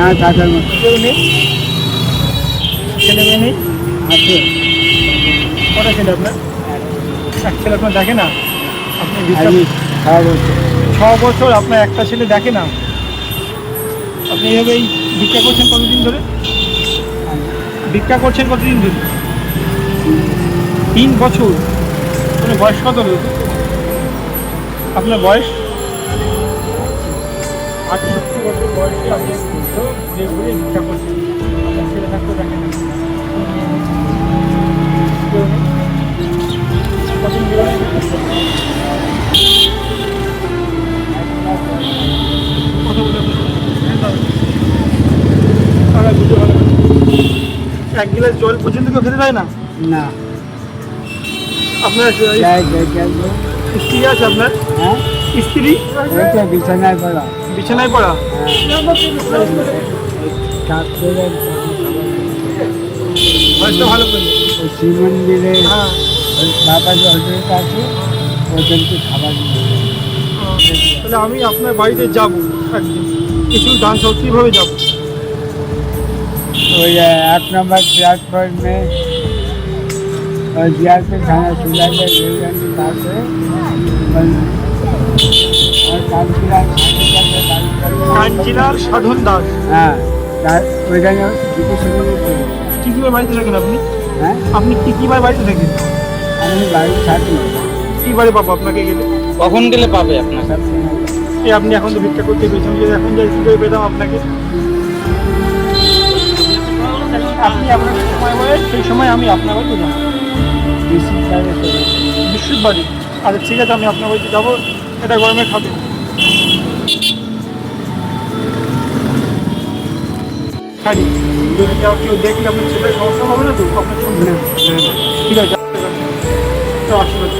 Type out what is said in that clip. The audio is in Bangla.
না কাজের মতো কেউ নেই, ছেলে মেয়ে নেই? আছে। কটা ছেলে আপনার? এক ছেলে আপনার দেখে না? আপনি আমি 6 বছর। 6 বছর আপনার একটা ছেলে দেখে না? আপনি এইভাবে এই ভিক্ষা করছেন কতদিন ধরে? ভিক্ষা করছেন কতদিন ধরে? 3 বছর। আপনার বয়স কত হলো? আপনার বয়স 68 বছর বয়সে আপনি ঘুরে ঘুরে ভিক্ষা করছেন। আপনার ছেলে থাকতেও দেখেন না। কেউ নেই? কতদিন জীবনে কথা বলে বুঝতে ভালো। এক গ্লাস জল পর্যন্ত কেউ খেতে দেয় না? না আপনার স্ত্রী আছে আপনার? হ্যাঁ স্ত্রী ওই তো বিছানায় পড়া। বিছানায় পড়া? বয়সটা ভালো করে। ওই শিব মন্দিরে হ্যাঁ। ওই বাবাজি হোটেলটা আছে পর্যন্ত খাবার নিয়ে তাহলে আমি আপনার বাড়িতে যাবো একদিন, কিছু দান সত্যিভাবে যাবো। ওই 1 নম্বর প্ল্যাটফর্মে ওই জিয়ারপুর থানা সুলাইদের রেলগাড়ি পাশে কাঞ্চিলার সাধন দাস। হ্যাঁ ওইখানে চিকিৎসা কি কি বাড়িতে থাকেন আপনি? হ্যাঁ আপনি কি বার বাড়িতে থাকেন? আমি বাড়ি থাকি কি বারে পাবো আপনাকে গেলে? কখন গেলে পাবে আপনার? সবসময় এই আপনি এখন তো ভিক্ষা করতে পেয়েছেন, যদি এখন যাই কী করে পেতাম আপনাকে? আপনি আপনার সময় বলেন, সেই সময় আমি আপনার বাড়িতে যাবো। বিশ্বজিৎ বাড়ি? আচ্ছা ঠিক আছে, আমি আপনার বাড়িতে যাবো। এটা গরমে খাবে। ছাড়ি, যদি কেউ দেখলে আপনার ছেলের সমস্যা হবে না তো? আপনার সঙ্গে ঠিক আছে, আশীর্বাদ।